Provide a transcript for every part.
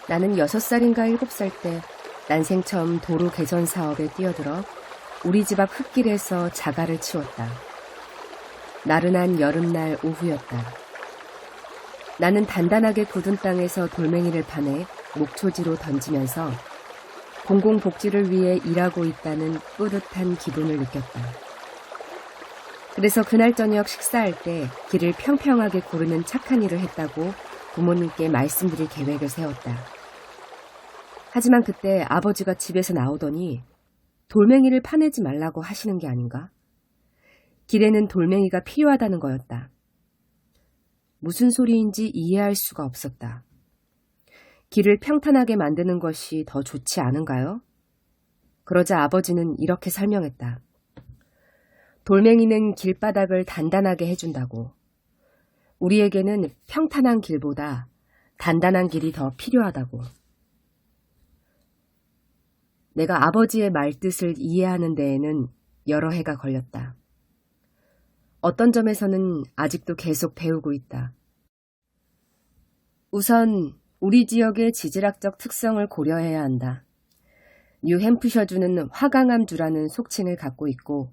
나는 6살인가 7살 때 난생 처음 도로 개선 사업에 뛰어들어 우리 집 앞 흙길에서 자갈을 치웠다. 나른한 여름날 오후였다. 나는 단단하게 굳은 땅에서 돌멩이를 파내 목초지로 던지면서 공공복지를 위해 일하고 있다는 뿌듯한 기분을 느꼈다. 그래서 그날 저녁 식사할 때 길을 평평하게 고르는 착한 일을 했다고 부모님께 말씀드릴 계획을 세웠다. 하지만 그때 아버지가 집에서 나오더니 돌멩이를 파내지 말라고 하시는 게 아닌가? 길에는 돌멩이가 필요하다는 거였다. 무슨 소리인지 이해할 수가 없었다. 길을 평탄하게 만드는 것이 더 좋지 않은가요? 그러자 아버지는 이렇게 설명했다. 돌멩이는 길바닥을 단단하게 해준다고. 우리에게는 평탄한 길보다 단단한 길이 더 필요하다고. 내가 아버지의 말뜻을 이해하는 데에는 여러 해가 걸렸다. 어떤 점에서는 아직도 계속 배우고 있다. 우선 우리 지역의 지질학적 특성을 고려해야 한다. 뉴햄프셔주는 화강암주라는 속칭을 갖고 있고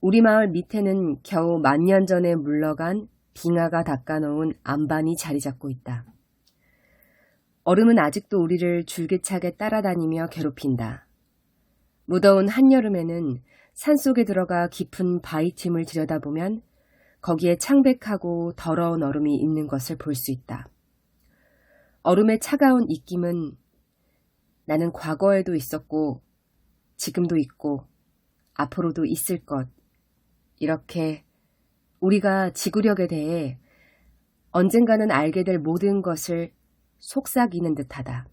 우리 마을 밑에는 겨우 10,000년 전에 물러간 빙하가 닦아놓은 암반이 자리 잡고 있다. 얼음은 아직도 우리를 줄기차게 따라다니며 괴롭힌다. 무더운 한여름에는 산속에 들어가 깊은 바위틈을 들여다보면 거기에 창백하고 더러운 얼음이 있는 것을 볼 수 있다. 얼음의 차가운 입김은 나는 과거에도 있었고 지금도 있고 앞으로도 있을 것, 이렇게 우리가 지구력에 대해 언젠가는 알게 될 모든 것을 속삭이는 듯하다.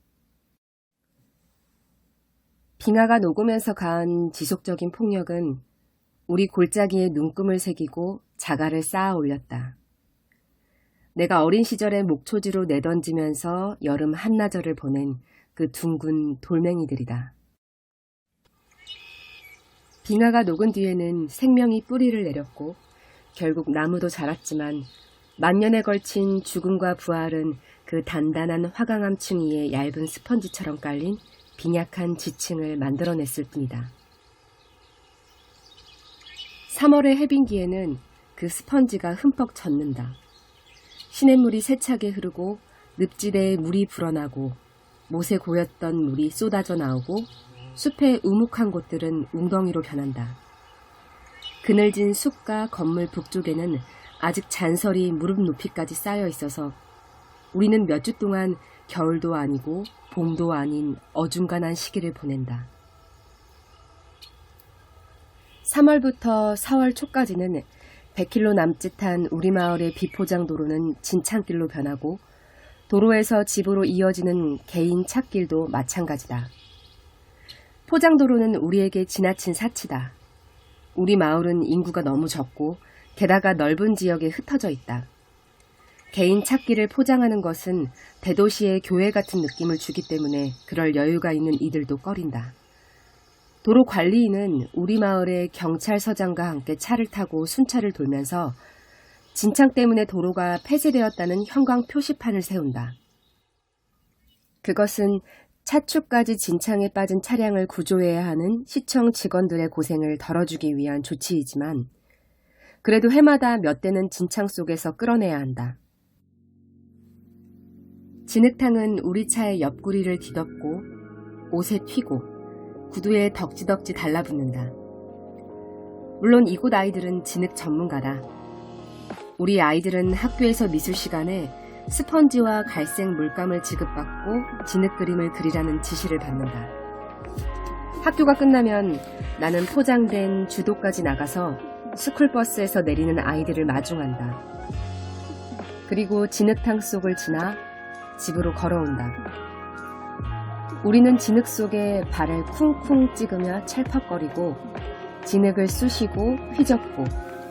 빙하가 녹으면서 가한 지속적인 폭력은 우리 골짜기에 눈금을 새기고 자갈을 쌓아 올렸다. 내가 어린 시절에 목초지로 내던지면서 여름 한나절을 보낸 그 둥근 돌멩이들이다. 빙하가 녹은 뒤에는 생명이 뿌리를 내렸고 결국 나무도 자랐지만 만년에 걸친 죽음과 부활은 그 단단한 화강암 층위에 얇은 스펀지처럼 깔린 빈약한 지층을 만들어냈을 뿐이다. 3월의 해빙기에는 그 스펀지가 흠뻑 젖는다. 시냇물이 세차게 흐르고 늪지대에 물이 불어나고 못에 고였던 물이 쏟아져 나오고 숲의 우묵한 곳들은 웅덩이로 변한다. 그늘진 숲과 건물 북쪽에는 아직 잔설이 무릎 높이까지 쌓여 있어서 우리는 몇 주 동안 겨울도 아니고 봄도 아닌 어중간한 시기를 보낸다. 3월부터 4월 초까지는 100km 남짓한 우리 마을의 비포장 도로는 진창길로 변하고 도로에서 집으로 이어지는 개인 찻길도 마찬가지다. 포장도로는 우리에게 지나친 사치다. 우리 마을은 인구가 너무 적고 게다가 넓은 지역에 흩어져 있다. 개인 찾기를 포장하는 것은 대도시의 교회 같은 느낌을 주기 때문에 그럴 여유가 있는 이들도 꺼린다. 도로 관리인은 우리 마을의 경찰서장과 함께 차를 타고 순찰을 돌면서 진창 때문에 도로가 폐쇄되었다는 형광 표시판을 세운다. 그것은 차축까지 진창에 빠진 차량을 구조해야 하는 시청 직원들의 고생을 덜어주기 위한 조치이지만 그래도 해마다 몇 대는 진창 속에서 끌어내야 한다. 진흙탕은 우리 차의 옆구리를 뒤덮고 옷에 튀고 구두에 덕지덕지 달라붙는다. 물론 이곳 아이들은 진흙 전문가다. 우리 아이들은 학교에서 미술 시간에 스펀지와 갈색 물감을 지급받고 진흙 그림을 그리라는 지시를 받는다. 학교가 끝나면 나는 포장된 주도까지 나가서 스쿨버스에서 내리는 아이들을 마중한다. 그리고 진흙탕 속을 지나 집으로 걸어온다. 우리는 진흙 속에 발을 쿵쿵 찍으며 찰퍽거리고 진흙을 쑤시고 휘젓고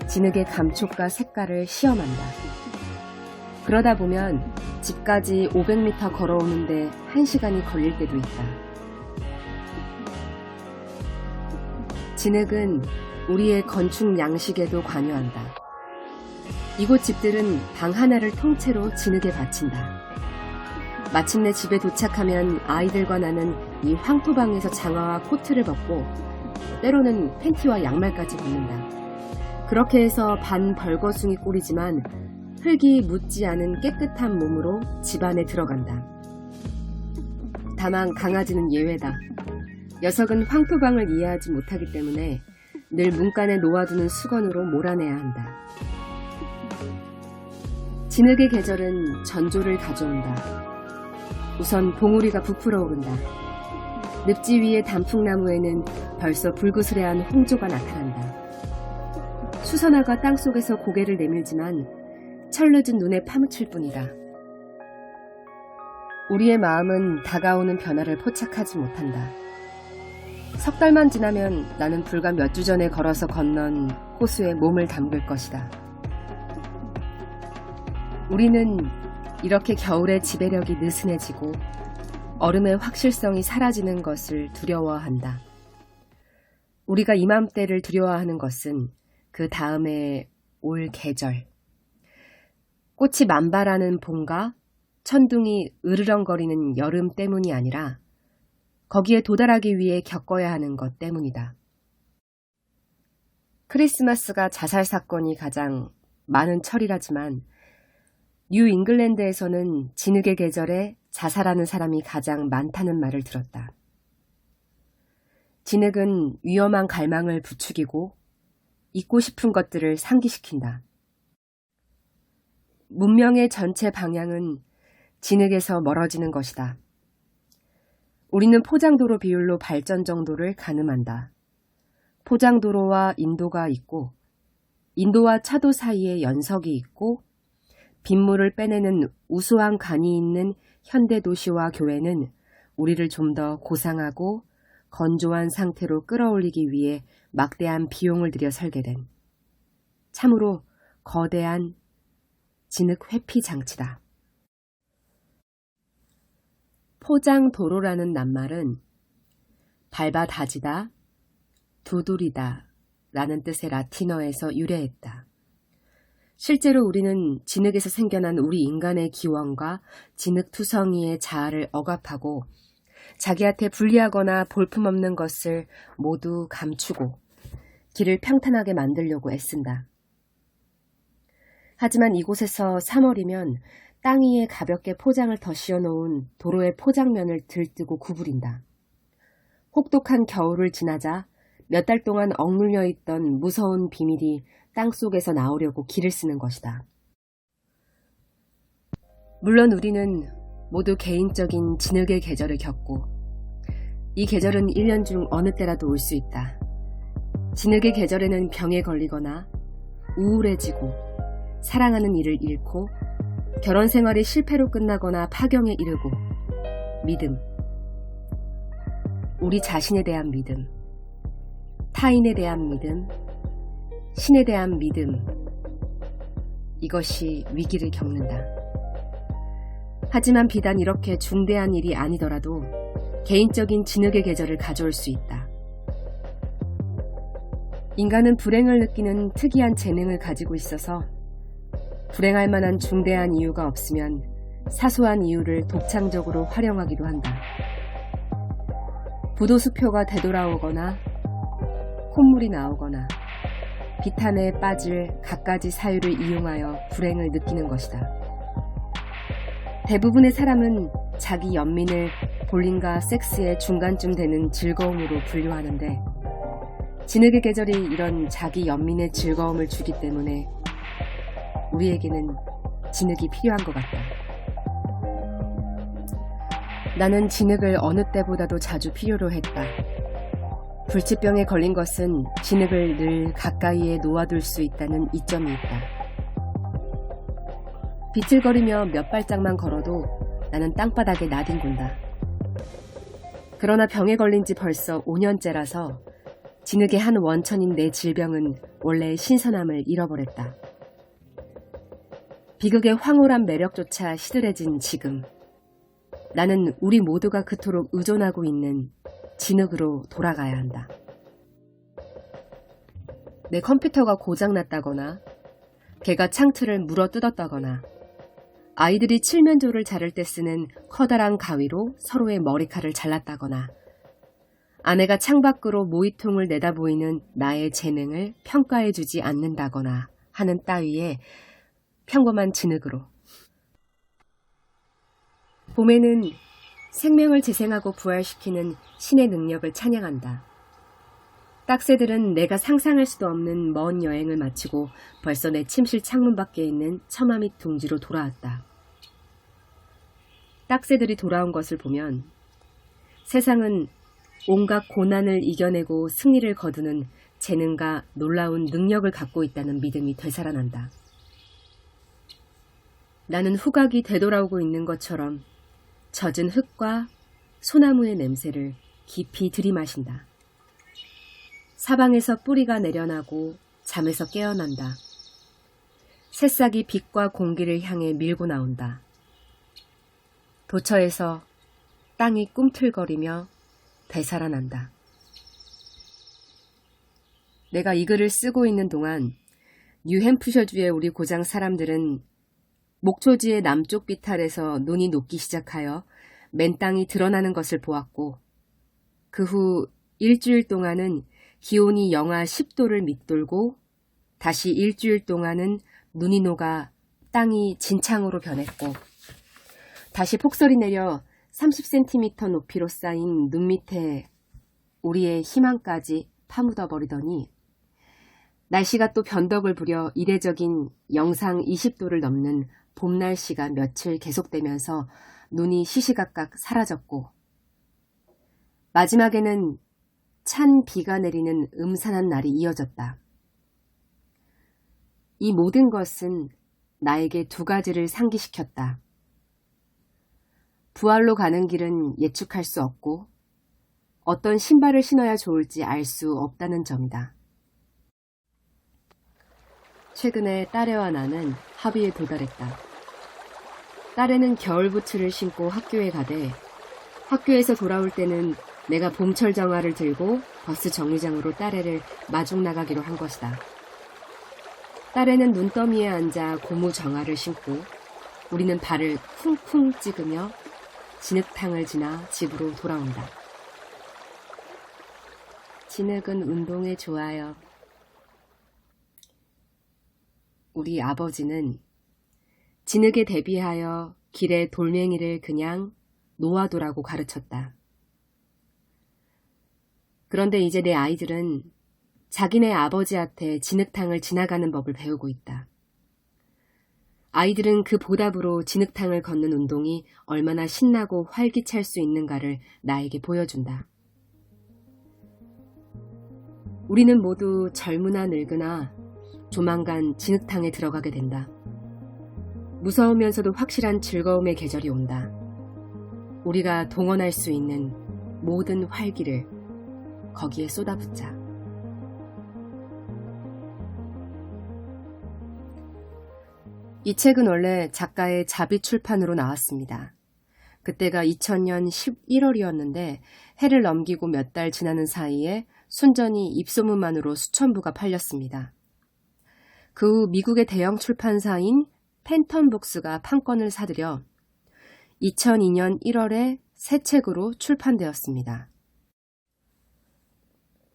진흙의 감촉과 색깔을 시험한다. 그러다 보면 집까지 500m 걸어오는데 1시간이 걸릴 때도 있다. 진흙은 우리의 건축 양식에도 관여한다. 이곳 집들은 방 하나를 통째로 진흙에 바친다. 마침내 집에 도착하면 아이들과 나는 이 황토방에서 장화와 코트를 벗고 때로는 팬티와 양말까지 벗는다. 그렇게 해서 반 벌거숭이 꼴이지만 흙이 묻지 않은 깨끗한 몸으로 집 안에 들어간다. 다만 강아지는 예외다. 녀석은 황토방을 이해하지 못하기 때문에 늘 문간에 놓아두는 수건으로 몰아내야 한다. 진흙의 계절은 전조를 가져온다. 우선 봉우리가 부풀어 오른다. 늪지 위의 단풍나무에는 벌써 불그스레한 홍조가 나타난다. 수선화가 땅속에서 고개를 내밀지만 철늦은 눈에 파묻힐 뿐이다. 우리의 마음은 다가오는 변화를 포착하지 못한다. 석 달만 지나면 나는 불과 몇 주 전에 걸어서 건넌 호수에 몸을 담글 것이다. 우리는 이렇게 겨울의 지배력이 느슨해지고 얼음의 확실성이 사라지는 것을 두려워한다. 우리가 이맘때를 두려워하는 것은 그 다음에 올 계절. 꽃이 만발하는 봄과 천둥이 으르렁거리는 여름 때문이 아니라 거기에 도달하기 위해 겪어야 하는 것 때문이다. 크리스마스가 자살 사건이 가장 많은 철이라지만 뉴 잉글랜드에서는 진흙의 계절에 자살하는 사람이 가장 많다는 말을 들었다. 진흙은 위험한 갈망을 부추기고 잊고 싶은 것들을 상기시킨다. 문명의 전체 방향은 진흙에서 멀어지는 것이다. 우리는 포장도로 비율로 발전 정도를 가늠한다. 포장도로와 인도가 있고 인도와 차도 사이에 연석이 있고 빗물을 빼내는 우수한 간이 있는 현대도시와 교회는 우리를 좀 더 고상하고 건조한 상태로 끌어올리기 위해 막대한 비용을 들여 설계된 참으로 거대한 진흙 회피 장치다. 포장도로라는 낱말은 밟아 다지다, 두드리다 라는 뜻의 라틴어에서 유래했다. 실제로 우리는 진흙에서 생겨난 우리 인간의 기원과 진흙투성이의 자아를 억압하고 자기한테 불리하거나 볼품없는 것을 모두 감추고 길을 평탄하게 만들려고 애쓴다. 하지만 이곳에서 3월이면 땅 위에 가볍게 포장을 더 씌워놓은 도로의 포장면을 들뜨고 구부린다. 혹독한 겨울을 지나자 몇 달 동안 억눌려 있던 무서운 비밀이 땅속에서 나오려고 길을 쓰는 것이다. 물론 우리는 모두 개인적인 진흙의 계절을 겪고 이 계절은 1년 중 어느 때라도 올 수 있다. 진흙의 계절에는 병에 걸리거나 우울해지고 사랑하는 이를 잃고 결혼 생활이 실패로 끝나거나 파경에 이르고 믿음, 우리 자신에 대한 믿음, 타인에 대한 믿음, 신에 대한 믿음, 이것이 위기를 겪는다. 하지만 비단 이렇게 중대한 일이 아니더라도 개인적인 진흙의 계절을 가져올 수 있다. 인간은 불행을 느끼는 특이한 재능을 가지고 있어서 불행할 만한 중대한 이유가 없으면 사소한 이유를 독창적으로 활용하기도 한다. 부도수표가 되돌아오거나 콧물이 나오거나 비탄에 빠질 갖가지 사유를 이용하여 불행을 느끼는 것이다. 대부분의 사람은 자기 연민을 볼링과 섹스의 중간쯤 되는 즐거움으로 분류하는데 진흙의 계절이 이런 자기 연민의 즐거움을 주기 때문에 우리에게는 진흙이 필요한 것 같다. 나는 진흙을 어느 때보다도 자주 필요로 했다. 불치병에 걸린 것은 진흙을 늘 가까이에 놓아둘 수 있다는 이점이 있다. 비틀거리며 몇 발짝만 걸어도 나는 땅바닥에 나뒹군다. 그러나 병에 걸린 지 벌써 5년째라서 진흙의 한 원천인 내 질병은 원래의 신선함을 잃어버렸다. 비극의 황홀한 매력조차 시들해진 지금 나는 우리 모두가 그토록 의존하고 있는 진흙으로 돌아가야 한다. 내 컴퓨터가 고장났다거나 개가 창틀을 물어뜯었다거나 아이들이 칠면조를 자를 때 쓰는 커다란 가위로 서로의 머리칼을 잘랐다거나 아내가 창밖으로 모이통을 내다보이는 나의 재능을 평가해주지 않는다거나 하는 따위의 평범한 진흙으로. 봄에는 생명을 재생하고 부활시키는 신의 능력을 찬양한다. 딱새들은 내가 상상할 수도 없는 먼 여행을 마치고 벌써 내 침실 창문 밖에 있는 처마 밑 둥지로 돌아왔다. 딱새들이 돌아온 것을 보면 세상은 온갖 고난을 이겨내고 승리를 거두는 재능과 놀라운 능력을 갖고 있다는 믿음이 되살아난다. 나는 후각이 되돌아오고 있는 것처럼 젖은 흙과 소나무의 냄새를 깊이 들이마신다. 사방에서 뿌리가 내려나고 잠에서 깨어난다. 새싹이 빛과 공기를 향해 밀고 나온다. 도처에서 땅이 꿈틀거리며 되살아난다. 내가 이 글을 쓰고 있는 동안 뉴햄프셔주의 우리 고장 사람들은 목초지의 남쪽 비탈에서 눈이 녹기 시작하여 맨 땅이 드러나는 것을 보았고 그 후 일주일 동안은 기온이 영하 10도를 밑돌고 다시 일주일 동안은 눈이 녹아 땅이 진창으로 변했고 다시 폭설이 내려 30cm 높이로 쌓인 눈 밑에 우리의 희망까지 파묻어 버리더니 날씨가 또 변덕을 부려 이례적인 영상 20도를 넘는 봄 날씨가 며칠 계속되면서 눈이 시시각각 사라졌고 마지막에는 찬 비가 내리는 음산한 날이 이어졌다. 이 모든 것은 나에게 두 가지를 상기시켰다. 부활로 가는 길은 예측할 수 없고 어떤 신발을 신어야 좋을지 알 수 없다는 점이다. 최근에 딸애와 나는 합의에 도달했다. 딸애는 겨울 부츠를 신고 학교에 가되 학교에서 돌아올 때는 내가 봄철 정화를 들고 버스 정류장으로 딸애를 마중 나가기로 한 것이다. 딸애는 눈더미에 앉아 고무 정화를 신고 우리는 발을 쿵쿵 찍으며 진흙탕을 지나 집으로 돌아온다. 진흙은 운동에 좋아요. 우리 아버지는 진흙에 대비하여 길에 돌멩이를 그냥 놓아두라고 가르쳤다. 그런데 이제 내 아이들은 자기네 아버지한테 진흙탕을 지나가는 법을 배우고 있다. 아이들은 그 보답으로 진흙탕을 걷는 운동이 얼마나 신나고 활기찰 수 있는가를 나에게 보여준다. 우리는 모두 젊으나 늙으나 조만간 진흙탕에 들어가게 된다. 무서우면서도 확실한 즐거움의 계절이 온다. 우리가 동원할 수 있는 모든 활기를 거기에 쏟아붓자. 이 책은 원래 작가의 자비 출판으로 나왔습니다. 그때가 2000년 11월이었는데 해를 넘기고 몇 달 지나는 사이에 순전히 입소문만으로 수천 부가 팔렸습니다. 그 후 미국의 대형 출판사인 팬텀북스가 판권을 사들여 2002년 1월에 새 책으로 출판되었습니다.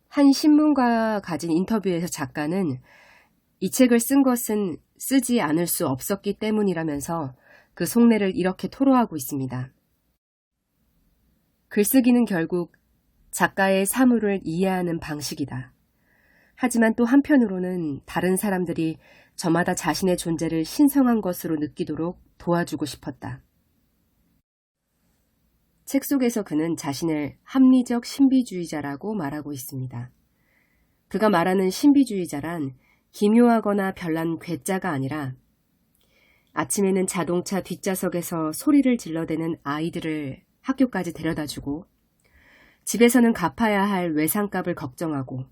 한 신문과와 가진 인터뷰에서 작가는 이 책을 쓴 것은 쓰지 않을 수 없었기 때문이라면서 그 속내를 이렇게 토로하고 있습니다. 글쓰기는 결국 작가의 사물을 이해하는 방식이다. 하지만 또 한편으로는 다른 사람들이 저마다 자신의 존재를 신성한 것으로 느끼도록 도와주고 싶었다. 책 속에서 그는 자신을 합리적 신비주의자라고 말하고 있습니다. 그가 말하는 신비주의자란 기묘하거나 별난 괴짜가 아니라 아침에는 자동차 뒷좌석에서 소리를 질러대는 아이들을 학교까지 데려다주고 집에서는 갚아야 할 외상값을 걱정하고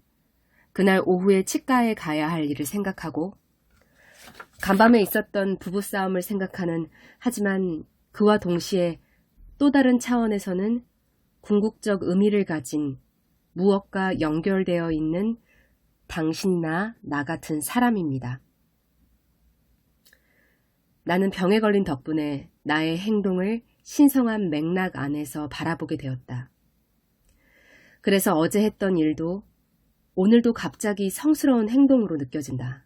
그날 오후에 치과에 가야 할 일을 생각하고 간밤에 있었던 부부싸움을 생각하는 하지만 그와 동시에 또 다른 차원에서는 궁극적 의미를 가진 무엇과 연결되어 있는 당신이나 나 같은 사람입니다. 나는 병에 걸린 덕분에 나의 행동을 신성한 맥락 안에서 바라보게 되었다. 그래서 어제 했던 일도 오늘도 갑자기 성스러운 행동으로 느껴진다.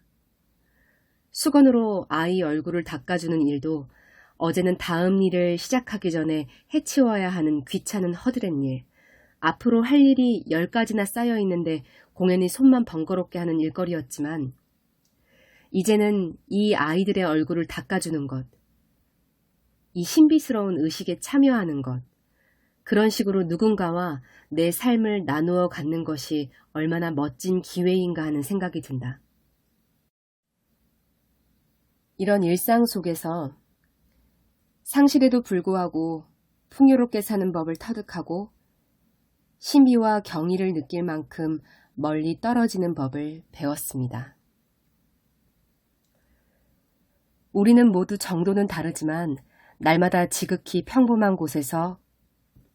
수건으로 아이 얼굴을 닦아주는 일도 어제는 다음 일을 시작하기 전에 해치워야 하는 귀찮은 허드렛 일, 앞으로 할 일이 10가지나 쌓여 있는데 공연히 손만 번거롭게 하는 일거리였지만 이제는 이 아이들의 얼굴을 닦아주는 것, 이 신비스러운 의식에 참여하는 것, 그런 식으로 누군가와 내 삶을 나누어 갖는 것이 얼마나 멋진 기회인가 하는 생각이 든다. 이런 일상 속에서 상실에도 불구하고 풍요롭게 사는 법을 터득하고 신비와 경이를 느낄 만큼 멀리 떨어지는 법을 배웠습니다. 우리는 모두 정도는 다르지만 날마다 지극히 평범한 곳에서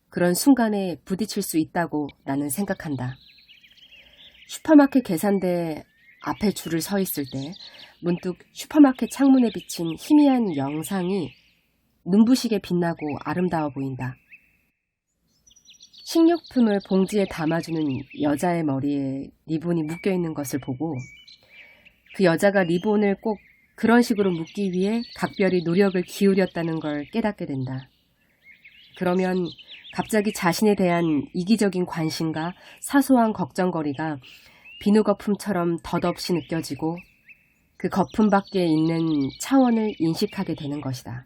그런 순간에 부딪힐 수 있다고 나는 생각한다. 슈퍼마켓 계산대 앞에 줄을 서 있을 때 문득 슈퍼마켓 창문에 비친 희미한 영상이 눈부시게 빛나고 아름다워 보인다. 식료품을 봉지에 담아주는 여자의 머리에 리본이 묶여있는 것을 보고 그 여자가 리본을 꼭 그런 식으로 묶기 위해 각별히 노력을 기울였다는 걸 깨닫게 된다. 그러면 갑자기 자신에 대한 이기적인 관심과 사소한 걱정거리가 비누 거품처럼 덧없이 느껴지고 그 거품 밖에 있는 차원을 인식하게 되는 것이다.